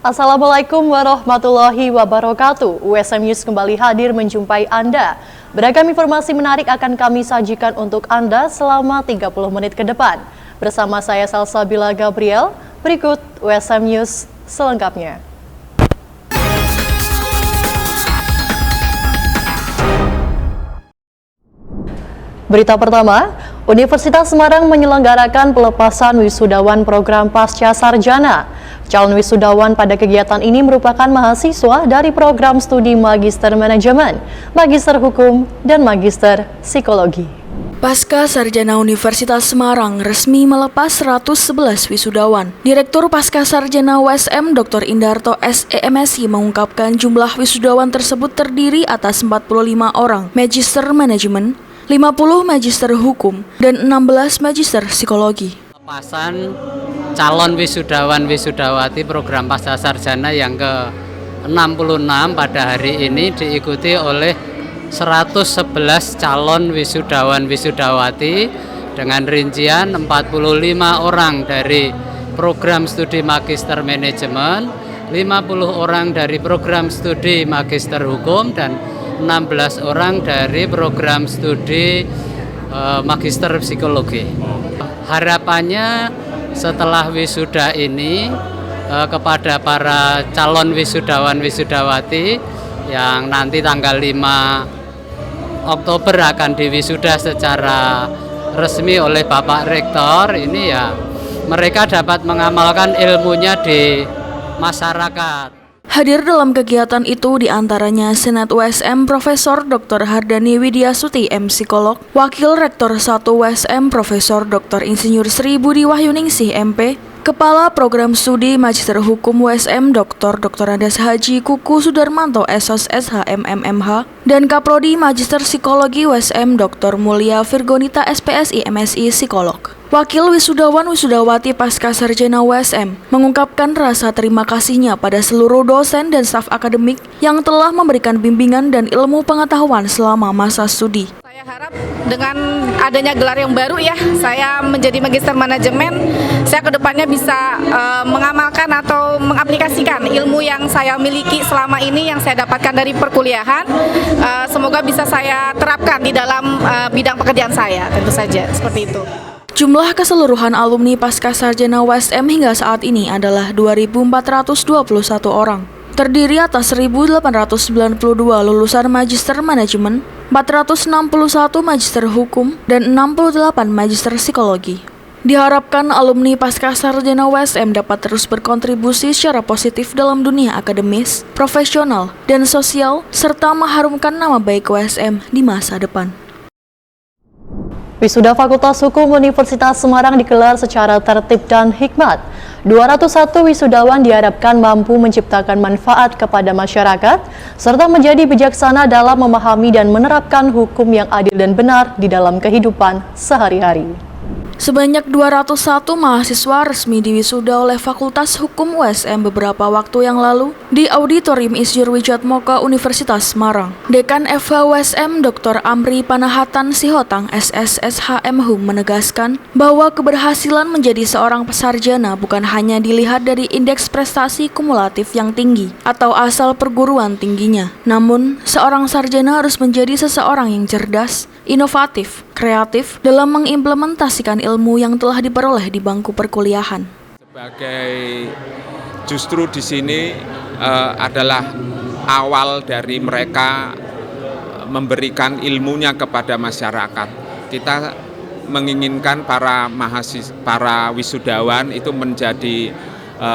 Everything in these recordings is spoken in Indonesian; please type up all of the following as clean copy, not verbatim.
Assalamualaikum warahmatullahi wabarakatuh. USM News kembali hadir menjumpai Anda. Beragam informasi menarik akan kami sajikan untuk Anda selama 30 menit ke depan. Bersama saya Salsabila Gabriel, berikut USM News selengkapnya. Berita pertama, Universitas Semarang menyelenggarakan pelepasan wisudawan program Pasca Sarjana. Calon wisudawan pada kegiatan ini merupakan mahasiswa dari program studi Magister Manajemen, Magister Hukum, dan Magister Psikologi. Pasca Sarjana Universitas Semarang resmi melepas 111 wisudawan. Direktur Pasca Sarjana USM Dr. Indarto SEMSI mengungkapkan jumlah wisudawan tersebut terdiri atas 45 orang Magister Manajemen, 50 Magister Hukum, dan 16 Magister Psikologi. Pelepasan calon wisudawan wisudawati program Pasca Sarjana yang ke-66 pada hari ini diikuti oleh 111 calon wisudawan wisudawati dengan rincian 45 orang dari program studi Magister Manajemen, 50 orang dari program studi Magister Hukum, dan 16 orang dari program studi Magister Psikologi. Harapannya setelah wisuda ini kepada para calon wisudawan wisudawati yang nanti tanggal 5 Oktober akan diwisuda secara resmi oleh Bapak Rektor, ini ya mereka dapat mengamalkan ilmunya di masyarakat. Hadir dalam kegiatan itu diantaranya Senat USM Profesor Dr. Hardani Widyasuti M. Psikolog, Wakil Rektor 1 USM Profesor Dr. Insinyur Sri Budi Wahyuningsih MP, Kepala Program Studi Magister Hukum USM Dr. Andes Haji Kuku Sudarmanto SOS SHMMMH, dan Kaprodi Magister Psikologi USM Dr. Mulia Virgonita SPSI MSI Psikolog. Wakil wisudawan wisudawati Pasca Sarjana USM mengungkapkan rasa terima kasihnya pada seluruh dosen dan staf akademik yang telah memberikan bimbingan dan ilmu pengetahuan selama masa studi. Saya harap dengan adanya gelar yang baru ya, saya menjadi Magister Manajemen, saya kedepannya bisa mengamalkan atau mengaplikasikan ilmu yang saya miliki selama ini yang saya dapatkan dari perkuliahan. Semoga bisa saya terapkan di dalam bidang pekerjaan saya, tentu saja seperti itu. Jumlah keseluruhan alumni Pasca Sarjana USM hingga saat ini adalah 2.421 orang. Terdiri atas 1.892 lulusan Magister Manajemen, 461 Magister Hukum, dan 68 Magister Psikologi. Diharapkan alumni Pasca Sarjana USM dapat terus berkontribusi secara positif dalam dunia akademis, profesional, dan sosial, serta mengharumkan nama baik USM di masa depan. Wisuda Fakultas Hukum Universitas Semarang digelar secara tertib dan hikmat. 201 wisudawan diharapkan mampu menciptakan manfaat kepada masyarakat, serta menjadi bijaksana dalam memahami dan menerapkan hukum yang adil dan benar di dalam kehidupan sehari-hari. Sebanyak 201 mahasiswa resmi diwisuda oleh Fakultas Hukum USM beberapa waktu yang lalu di Auditorium Isyur Wijatmoko Universitas Semarang. Dekan FH USM Dr. Amri Panahatan Sihotang SSSHM Hum menegaskan bahwa keberhasilan menjadi seorang pesarjana bukan hanya dilihat dari indeks prestasi kumulatif yang tinggi atau asal perguruan tingginya. Namun, seorang sarjana harus menjadi seseorang yang cerdas, inovatif, kreatif dalam mengimplementasikan ilmu yang telah diperoleh di bangku perkuliahan. Justru di sini adalah awal dari mereka memberikan ilmunya kepada masyarakat. Kita menginginkan para wisudawan itu menjadi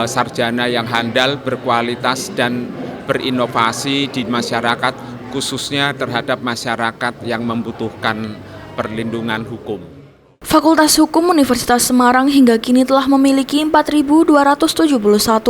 sarjana yang handal, berkualitas, dan berinovasi di masyarakat, khususnya terhadap masyarakat yang membutuhkan perlindungan hukum. Fakultas Hukum Universitas Semarang hingga kini telah memiliki 4.271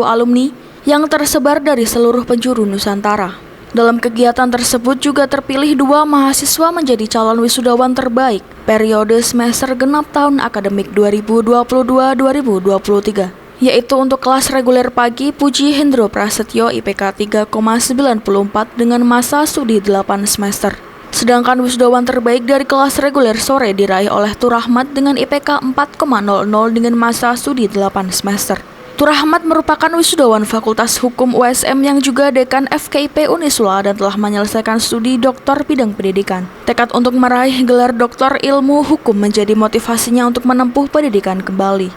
alumni yang tersebar dari seluruh penjuru Nusantara. Dalam kegiatan tersebut juga terpilih 2 mahasiswa menjadi calon wisudawan terbaik periode semester genap tahun akademik 2022-2023. Yaitu untuk kelas reguler pagi Puji Hendro Prasetyo IPK 3,94 dengan masa studi 8 semester. Sedangkan wisudawan terbaik dari kelas reguler sore diraih oleh Tur Rahmat dengan IPK 4,00 dengan masa studi 8 semester. Dr. Ahmad merupakan wisudawan Fakultas Hukum USM yang juga dekan FKIP Unisula dan telah menyelesaikan studi doktor bidang pendidikan. Tekad untuk meraih gelar doktor ilmu hukum menjadi motivasinya untuk menempuh pendidikan kembali.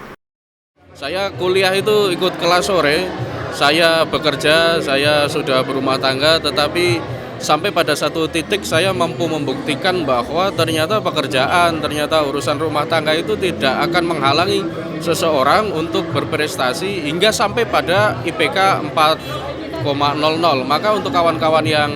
Saya kuliah itu ikut kelas sore, saya bekerja, saya sudah berumah tangga, tetapi sampai pada satu titik saya mampu membuktikan bahwa ternyata pekerjaan, ternyata urusan rumah tangga itu tidak akan menghalangi seseorang untuk berprestasi hingga sampai pada IPK 4,00. Maka untuk kawan-kawan yang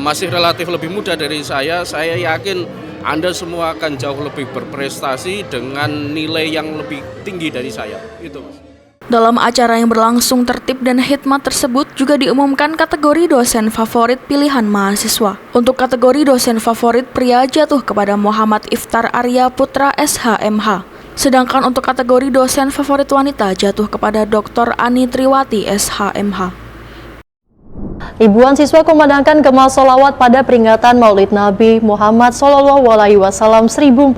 masih relatif lebih muda dari saya yakin Anda semua akan jauh lebih berprestasi dengan nilai yang lebih tinggi dari saya. Itu, Mas. Dalam acara yang berlangsung tertib dan khidmat tersebut juga diumumkan kategori dosen favorit pilihan mahasiswa. Untuk kategori dosen favorit pria jatuh kepada Muhammad Iftar Arya Putra SHMH. Sedangkan untuk kategori dosen favorit wanita jatuh kepada Dr. Ani Triwati SHMH. Ribuan siswa kumandangkan kemas sholawat pada peringatan Maulid Nabi Muhammad SAW 1445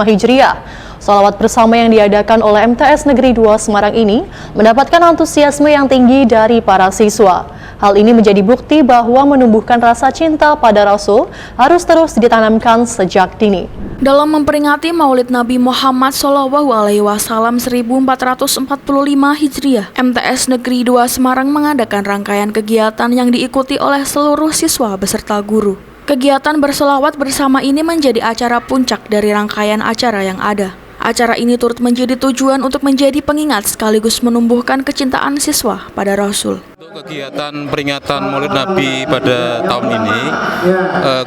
Hijriah. Sholawat bersama yang diadakan oleh MTS Negeri 2 Semarang ini mendapatkan antusiasme yang tinggi dari para siswa. Hal ini menjadi bukti bahwa menumbuhkan rasa cinta pada Rasul harus terus ditanamkan sejak dini. Dalam memperingati Maulid Nabi Muhammad SAW 1445 Hijriah, MTS Negeri 2 Semarang mengadakan rangkaian kegiatan yang diikuti oleh seluruh siswa beserta guru. Kegiatan bersolawat bersama ini menjadi acara puncak dari rangkaian acara yang ada. Acara ini turut menjadi tujuan untuk menjadi pengingat sekaligus menumbuhkan kecintaan siswa pada Rasul. Untuk kegiatan peringatan Maulid Nabi pada tahun ini,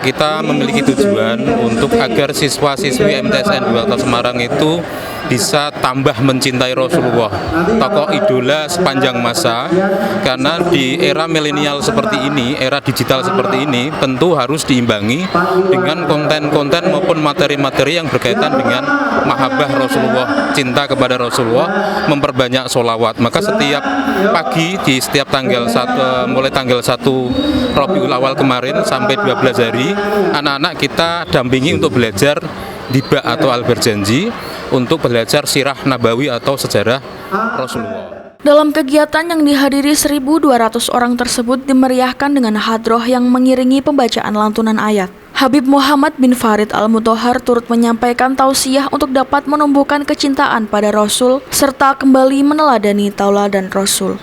kita memiliki tujuan untuk agar siswa-siswi MTSN 2 Kota Semarang itu bisa tambah mencintai Rasulullah, tokoh idola sepanjang masa. Karena di era milenial seperti ini, era digital seperti ini, tentu harus diimbangi dengan konten-konten maupun materi-materi yang berkaitan dengan mahabbah Rasulullah, cinta kepada Rasulullah, memperbanyak sholawat. Maka setiap pagi di setiap mulai tanggal 1 Rabiul Awal kemarin sampai 12 hari, anak-anak kita dampingi untuk belajar Diba atau Al-Berjanji untuk belajar sirah nabawi atau sejarah Rasulullah. Dalam kegiatan yang dihadiri 1.200 orang tersebut dimeriahkan dengan hadroh yang mengiringi pembacaan lantunan ayat. Habib Muhammad bin Farid Al-Mutahhar turut menyampaikan tausiah untuk dapat menumbuhkan kecintaan pada Rasul serta kembali meneladani tauladan Rasul.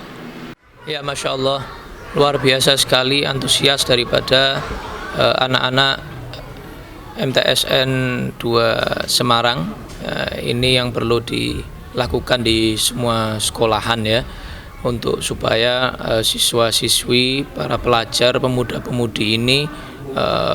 Ya, Masya Allah, luar biasa sekali antusias daripada anak-anak MTSN 2 Semarang. Ini yang perlu dilakukan di semua sekolahan ya, untuk supaya siswa-siswi, para pelajar, pemuda-pemudi ini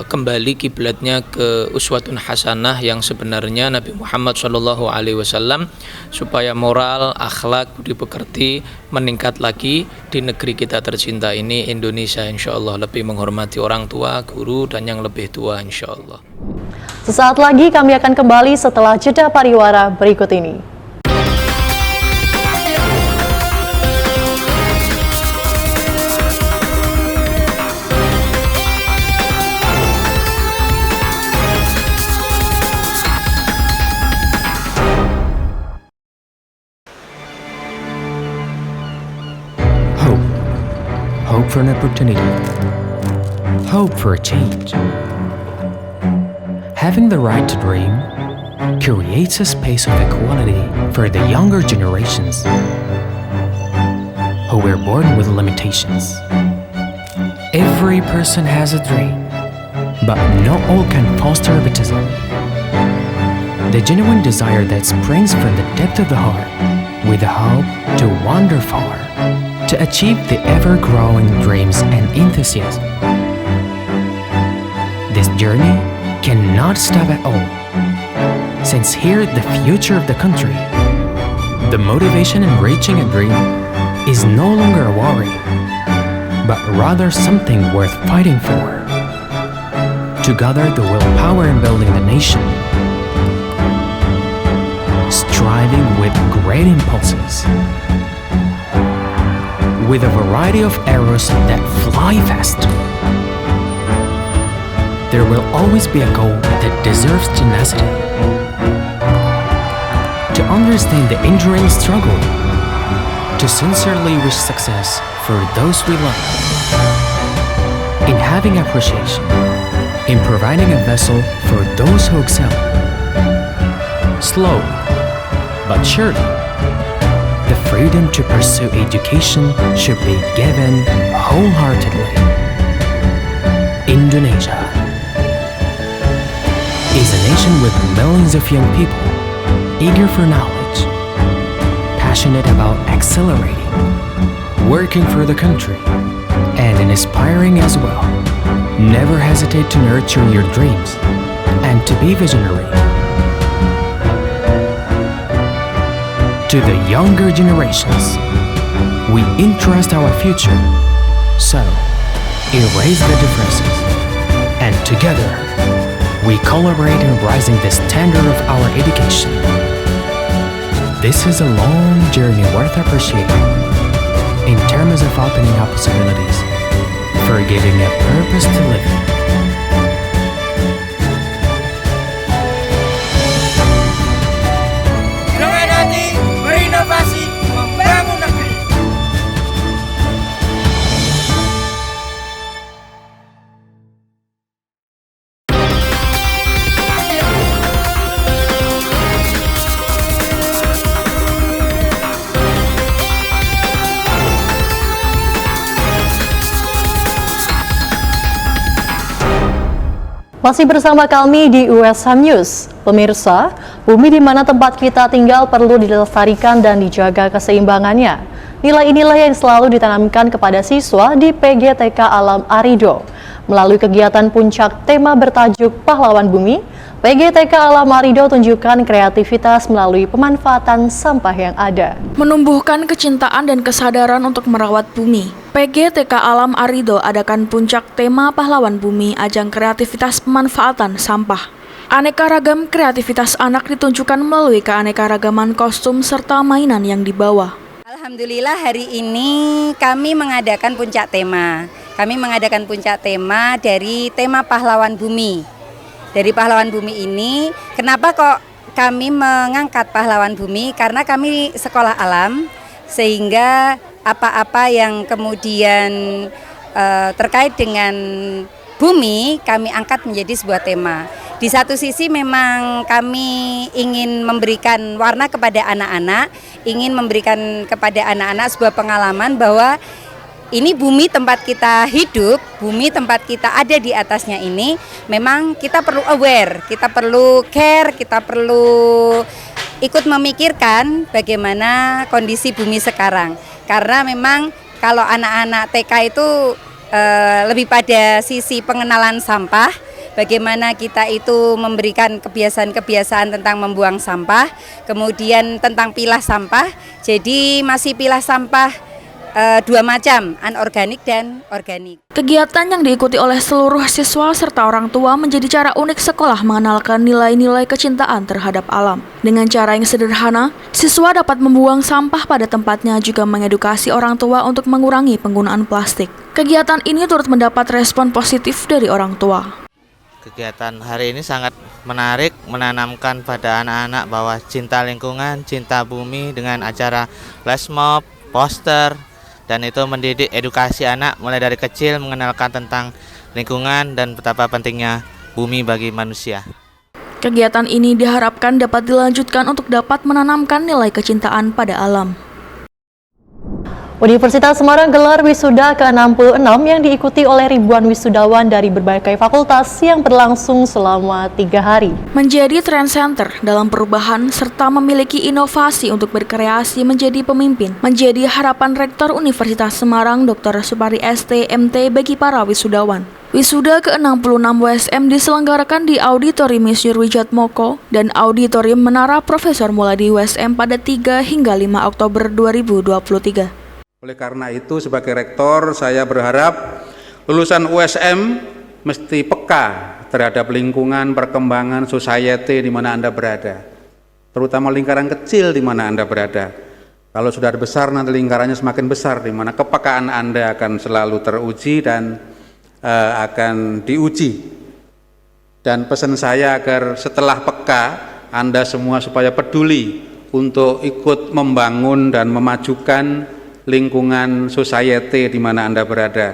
kembali kiblatnya ke uswatun hasanah yang sebenarnya Nabi Muhammad SAW, supaya moral, akhlak, budi pekerti meningkat lagi di negeri kita tercinta ini, Indonesia. Insya Allah lebih menghormati orang tua, guru, dan yang lebih tua, insya Allah. Sesaat lagi kami akan kembali setelah jeda pariwara berikut ini. Hope for an opportunity. Hope for a change. Having the right to dream creates a space of equality for the younger generations who were born with limitations. Every person has a dream, but not all can foster baptism. The genuine desire that springs from the depth of the heart, with the hope to wander far, to achieve the ever-growing dreams and enthusiasm. This journey cannot stop at all, since here the future of the country, the motivation in reaching a dream is no longer a worry, but rather something worth fighting for. To gather the willpower in building the nation, striving with great impulses, with a variety of arrows that fly fast. There will always be a goal that deserves tenacity. To understand the enduring struggle sincerely wish success for those we love, in having appreciation, in providing a vessel for those who excel. Slowly, but surely, the freedom to pursue education should be given wholeheartedly. Indonesia is a nation with millions of young people eager for knowledge, passionate about accelerating, working for the country, and inspiring as well. Never hesitate to nurture your dreams and to be visionary. To the younger generations, we entrust our future. So, erase the differences, and together, we collaborate in raising the standard of our education. This is a long journey worth appreciating in terms of opening up possibilities, for giving a purpose to live. Dengan hati berinovasi membangun negeri. Masih bersama kami di USM News. Pemirsa, bumi di mana tempat kita tinggal perlu dilestarikan dan dijaga keseimbangannya. Nilai-nilai yang selalu ditanamkan kepada siswa di PGTK Alam Arido. Melalui kegiatan puncak tema bertajuk Pahlawan Bumi, PGTK Alam Arido tunjukkan kreativitas melalui pemanfaatan sampah yang ada. Menumbuhkan kecintaan dan kesadaran untuk merawat bumi, PGTK Alam Arido adakan puncak tema Pahlawan Bumi ajang kreativitas pemanfaatan sampah. Aneka ragam kreativitas anak ditunjukkan melalui keanekaragaman kostum serta mainan yang dibawa. Alhamdulillah hari ini kami mengadakan puncak tema. Kami mengadakan puncak tema dari tema Pahlawan Bumi. Dari Pahlawan Bumi ini, kenapa kok kami mengangkat Pahlawan Bumi? Karena kami sekolah alam, sehingga apa-apa yang kemudian terkait dengan bumi kami angkat menjadi sebuah tema. Di satu sisi memang kami ingin memberikan warna kepada anak-anak, ingin memberikan kepada anak-anak sebuah pengalaman bahwa ini bumi tempat kita hidup, bumi tempat kita ada di atasnya ini, memang kita perlu aware, kita perlu care, kita perlu ikut memikirkan bagaimana kondisi bumi sekarang. Karena memang kalau anak-anak TK itu lebih pada sisi pengenalan sampah, bagaimana kita itu memberikan kebiasaan-kebiasaan tentang membuang sampah, kemudian tentang pilah sampah. Jadi masih pilah sampah dua macam, anorganik dan organik. Kegiatan yang diikuti oleh seluruh siswa serta orang tua menjadi cara unik sekolah mengenalkan nilai-nilai kecintaan terhadap alam. Dengan cara yang sederhana, siswa dapat membuang sampah pada tempatnya, juga mengedukasi orang tua untuk mengurangi penggunaan plastik. Kegiatan ini turut mendapat respon positif dari orang tua. Kegiatan hari ini sangat menarik, menanamkan pada anak-anak bahwa cinta lingkungan, cinta bumi dengan acara flash mob, poster, dan itu mendidik edukasi anak mulai dari kecil mengenalkan tentang lingkungan dan betapa pentingnya bumi bagi manusia. Kegiatan ini diharapkan dapat dilanjutkan untuk dapat menanamkan nilai kecintaan pada alam. Universitas Semarang gelar wisuda ke-66 yang diikuti oleh ribuan wisudawan dari berbagai fakultas yang berlangsung selama 3 hari. Menjadi trend center dalam perubahan serta memiliki inovasi untuk berkreasi menjadi pemimpin, menjadi harapan Rektor Universitas Semarang Dr. Supari ST MT bagi para wisudawan. Wisuda ke-66 WSM diselenggarakan di Auditorium Insinyur Wijatmoko dan Auditorium Menara Profesor Muladi WSM pada 3 hingga 5 Oktober 2023. Oleh karena itu sebagai rektor saya berharap lulusan USM mesti peka terhadap lingkungan, perkembangan society di mana Anda berada. Terutama lingkaran kecil di mana Anda berada. Kalau sudah besar nanti lingkarannya semakin besar di mana kepekaan Anda akan selalu teruji dan akan diuji. Dan pesan saya agar setelah peka Anda semua supaya peduli untuk ikut membangun dan memajukan lingkungan society di mana Anda berada.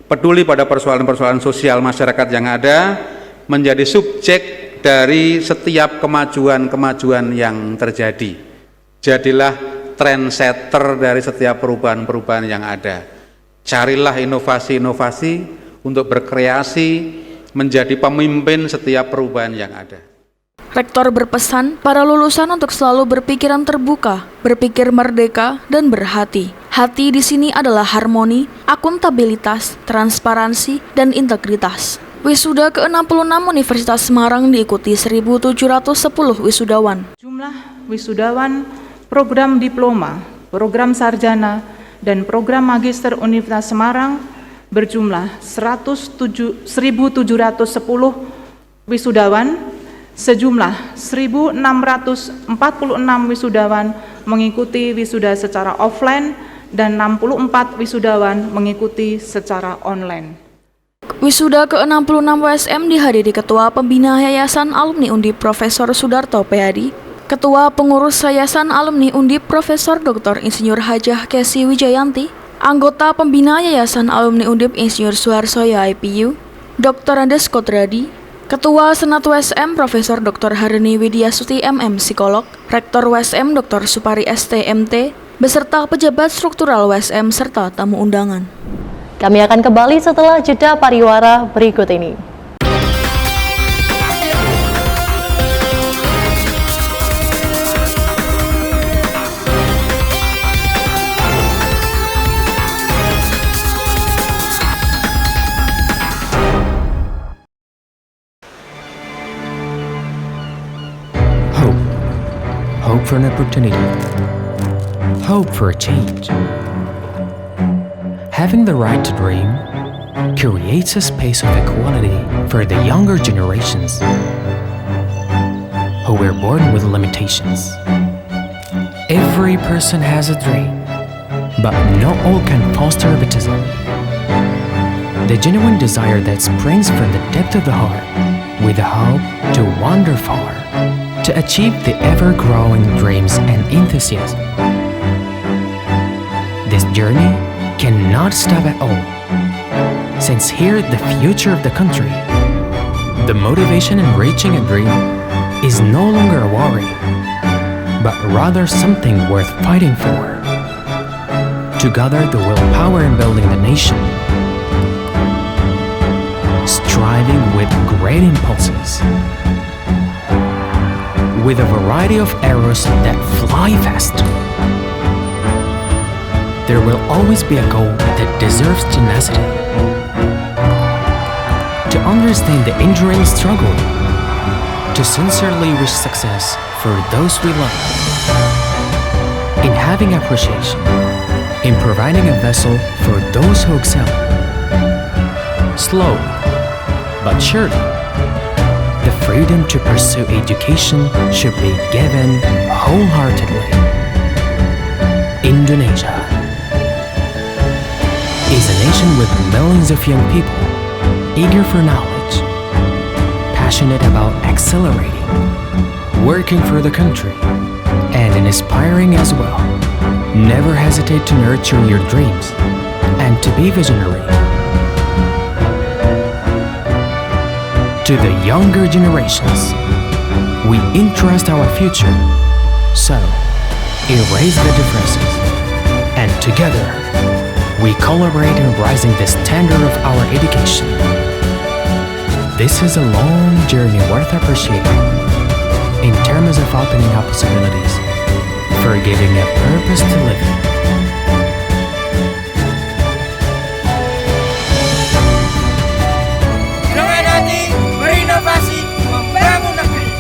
Peduli pada persoalan-persoalan sosial masyarakat yang ada, menjadi subjek dari setiap kemajuan-kemajuan yang terjadi. Jadilah trendsetter dari setiap perubahan-perubahan yang ada. Carilah inovasi-inovasi untuk berkreasi, menjadi pemimpin setiap perubahan yang ada. Rektor berpesan para lulusan untuk selalu berpikiran terbuka, berpikir merdeka, dan berhati. Hati di sini adalah harmoni, akuntabilitas, transparansi, dan integritas. Wisuda ke-66 Universitas Semarang diikuti 1.710 wisudawan. Jumlah wisudawan program diploma, program sarjana, dan program magister Universitas Semarang berjumlah 1.710 wisudawan, sejumlah 1.646 wisudawan mengikuti wisuda secara offline dan 64 wisudawan mengikuti secara online. Wisuda ke-66 WSM dihadiri Ketua Pembina Yayasan Alumni Undip Profesor Sudarto Peadi, Ketua Pengurus Yayasan Alumni Undip Profesor Dr. Insinyur Hajah Kesi Wijayanti, Anggota Pembina Yayasan Alumni Undip Insinyur Suharsoya IPU, Dr. Andes Kotradi, Ketua Senat WSM Profesor Dr. Hardani Widiasuti MM Psikolog, Rektor WSM Dr. Supari STMT, beserta pejabat struktural WSM serta tamu undangan. Kami akan kembali setelah jeda pariwara berikut ini. Hope for an opportunity. Hope for a change. Having the right to dream creates a space of equality for the younger generations who were born with limitations. Every person has a dream, but not all can foster optimism. The genuine desire that springs from the depth of the heart, with the hope to wander far, to achieve the ever-growing dreams and enthusiasm. This journey cannot stop at all, since here the future of the country, the motivation in reaching a dream is no longer a worry, but rather something worth fighting for. To gather the willpower in building the nation, striving with great impulses, with a variety of arrows that fly fast. There will always be a goal that deserves tenacity. To understand the enduring struggle, to sincerely wish success for those we love. In having appreciation, in providing a vessel for those who excel. Slowly, but surely, the freedom to pursue education should be given wholeheartedly. Indonesia is a nation with millions of young people, eager for knowledge, passionate about accelerating, working for the country, and inspiring as well. Never hesitate to nurture your dreams and to be visionary. To the younger generations, we entrust our future, so erase the differences, and together we collaborate in raising the standard of our education. This is a long journey worth appreciating in terms of opening up possibilities, for giving a purpose to live in. Dengan hati berinovasi membangun negeri.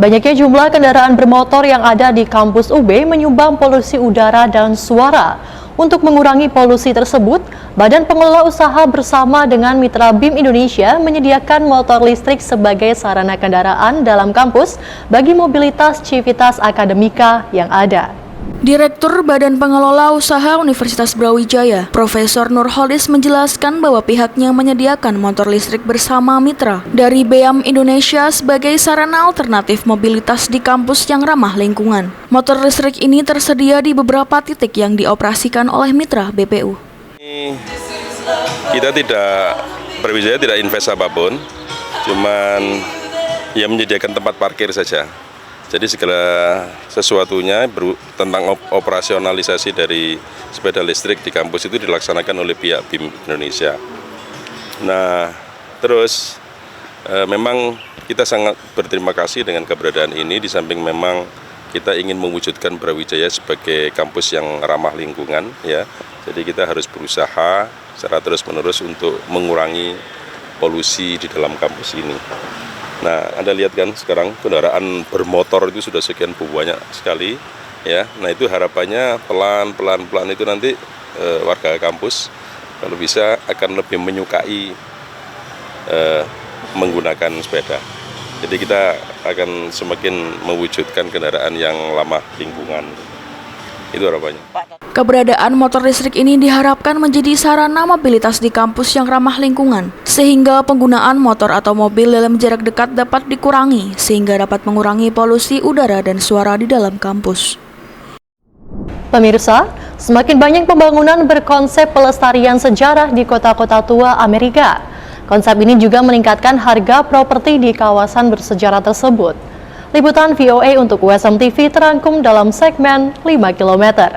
Banyaknya jumlah kendaraan bermotor yang ada di kampus UB menyumbang polusi udara dan suara. Untuk mengurangi polusi tersebut, Badan Pengelola Usaha bersama dengan Mitra BIM Indonesia menyediakan motor listrik sebagai sarana kendaraan dalam kampus bagi mobilitas civitas akademika yang ada. Direktur Badan Pengelola Usaha Universitas Brawijaya, Profesor Nurholis menjelaskan bahwa pihaknya menyediakan motor listrik bersama mitra dari BEAM Indonesia sebagai sarana alternatif mobilitas di kampus yang ramah lingkungan. Motor listrik ini tersedia di beberapa titik yang dioperasikan oleh mitra BPU. Kita Brawijaya tidak invest apapun, cuman ya menyediakan tempat parkir saja. Jadi segala sesuatunya tentang operasionalisasi dari sepeda listrik di kampus itu dilaksanakan oleh pihak BIM Indonesia. Nah, terus memang kita sangat berterima kasih dengan keberadaan ini, di samping memang kita ingin mewujudkan Brawijaya sebagai kampus yang ramah lingkungan, ya. Jadi kita harus berusaha secara terus-menerus untuk mengurangi polusi di dalam kampus ini. Nah, Anda lihat kan sekarang kendaraan bermotor itu sudah sekian banyak sekali, ya. Nah, itu harapannya pelan itu nanti warga kampus kalau bisa akan lebih menyukai menggunakan sepeda. Jadi kita akan semakin mewujudkan kendaraan yang ramah lingkungan. Itu harapannya. Keberadaan motor listrik ini diharapkan menjadi sarana mobilitas di kampus yang ramah lingkungan, sehingga penggunaan motor atau mobil dalam jarak dekat dapat dikurangi, sehingga dapat mengurangi polusi udara dan suara di dalam kampus. Pemirsa, semakin banyak pembangunan berkonsep pelestarian sejarah di kota-kota tua Amerika. Konsep ini juga meningkatkan harga properti di kawasan bersejarah tersebut. Liputan VOA untuk USM TV terangkum dalam segmen 5 km.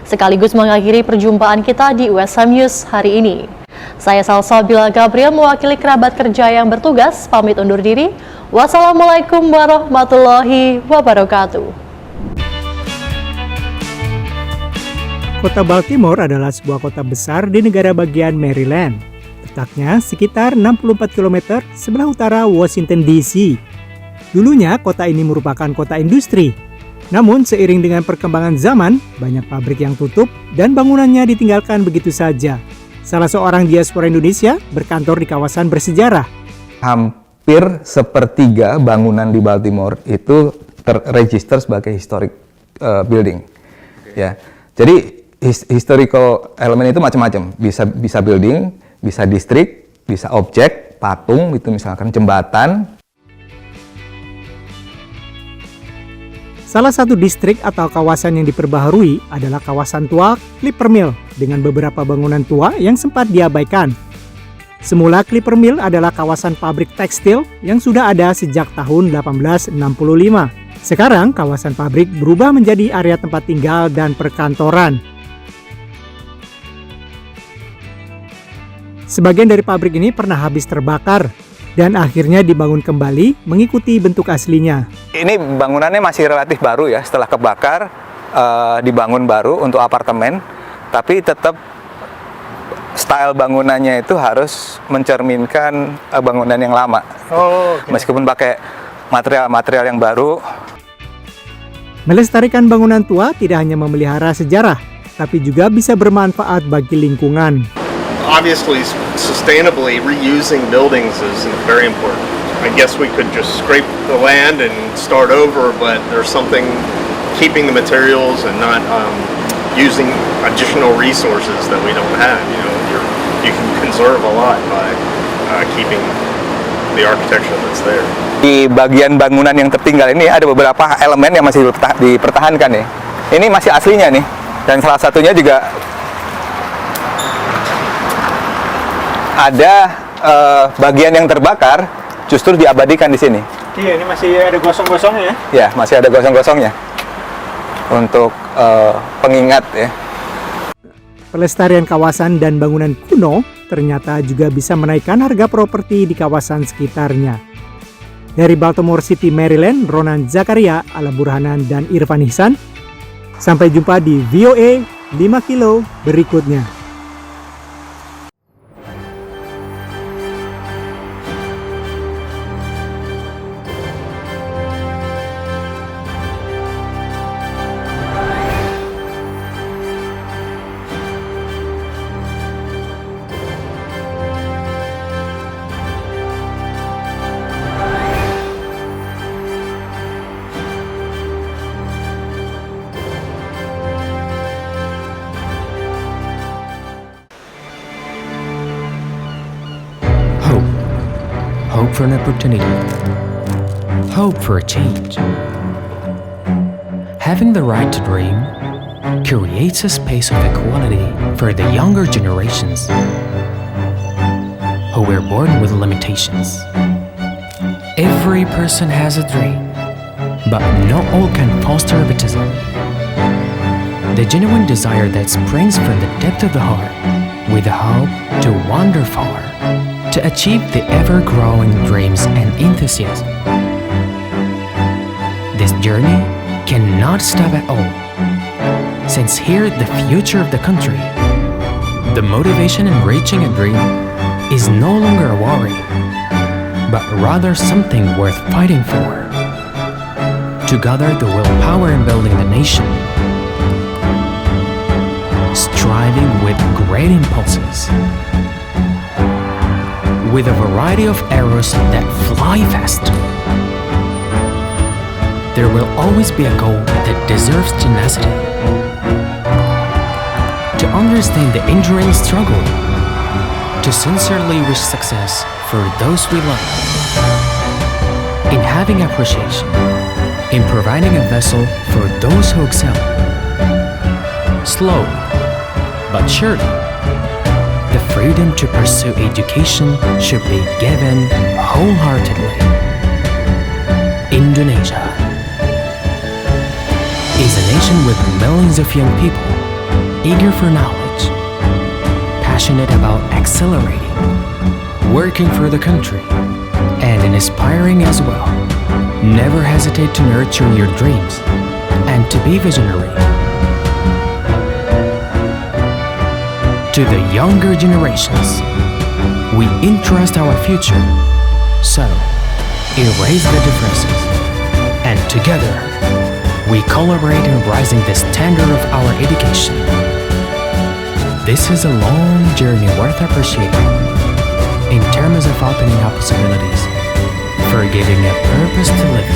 Sekaligus mengakhiri perjumpaan kita di USM News hari ini. Saya Salsabila Gabriel mewakili kerabat kerja yang bertugas, pamit undur diri. Wassalamualaikum warahmatullahi wabarakatuh. Kota Baltimore adalah sebuah kota besar di negara bagian Maryland. Letaknya sekitar 64 km sebelah utara Washington DC. Dulunya kota ini merupakan kota industri. Namun seiring dengan perkembangan zaman, banyak pabrik yang tutup dan bangunannya ditinggalkan begitu saja. Salah seorang diaspora Indonesia berkantor di kawasan bersejarah. Hampir sepertiga bangunan di Baltimore itu terregister sebagai historic building. Ya, jadi historical elemen itu macam-macam. Bisa building, bisa distrik, bisa objek, patung, itu misalkan jembatan. Salah satu distrik atau kawasan yang diperbaharui adalah kawasan tua Clipper Mill dengan beberapa bangunan tua yang sempat diabaikan. Semula Clipper Mill adalah kawasan pabrik tekstil yang sudah ada sejak tahun 1865. Sekarang kawasan pabrik berubah menjadi area tempat tinggal dan perkantoran. Sebagian dari pabrik ini pernah habis terbakar dan akhirnya dibangun kembali mengikuti bentuk aslinya. Ini bangunannya masih relatif baru ya, setelah kebakar dibangun baru untuk apartemen, tapi tetap style bangunannya itu harus mencerminkan bangunan yang lama. Meskipun pakai material yang baru. Melestarikan bangunan tua tidak hanya memelihara sejarah, tapi juga bisa bermanfaat bagi lingkungan. Obviously, sustainably reusing buildings is very important. I guess we could just scrape the land and start over, but there's something keeping the materials and not using additional resources that we don't have. You know, you can conserve a lot by keeping the architecture that's there. Di bagian bangunan yang tertinggal ini ada beberapa elemen yang masih dipertahankan nih. Ini masih aslinya nih, dan salah satunya juga ada bagian yang terbakar justru diabadikan di sini. Iya, ini masih ada gosong-gosongnya. Ya, masih ada gosong-gosongnya untuk pengingat ya. Pelestarian kawasan dan bangunan kuno ternyata juga bisa menaikkan harga properti di kawasan sekitarnya. Dari Baltimore City, Maryland, Ronan Zakaria, Ala Burhanan, dan Irfan Ihsan. Sampai jumpa di VOA 5 Kilo berikutnya. for an opportunity, hope for a change. Having the right to dream creates a space of equality for the younger generations who were born with limitations. Every person has a dream, but not all can foster optimism. The genuine desire that springs from the depth of the heart, with the hope to wander far, to achieve the ever-growing dreams and enthusiasm. This journey cannot stop at all, since here the future of the country, the motivation in reaching a dream is no longer a worry, but rather something worth fighting for. To gather the willpower in building the nation, striving with great impulses, with a variety of arrows that fly fast. There will always be a goal that deserves tenacity. To understand the enduring struggle, to sincerely wish success for those we love, in having appreciation, in providing a vessel for those who excel. Slowly, but surely, the freedom to pursue education should be given wholeheartedly. Indonesia is a nation with millions of young people eager for knowledge, passionate about accelerating, working for the country, and inspiring as well. Never hesitate to nurture your dreams and to be visionary. To the younger generations, we entrust our future. So, erase the differences, and together, we collaborate in raising the standard of our education. This is a long journey worth appreciating in terms of opening up possibilities, for giving a purpose to live.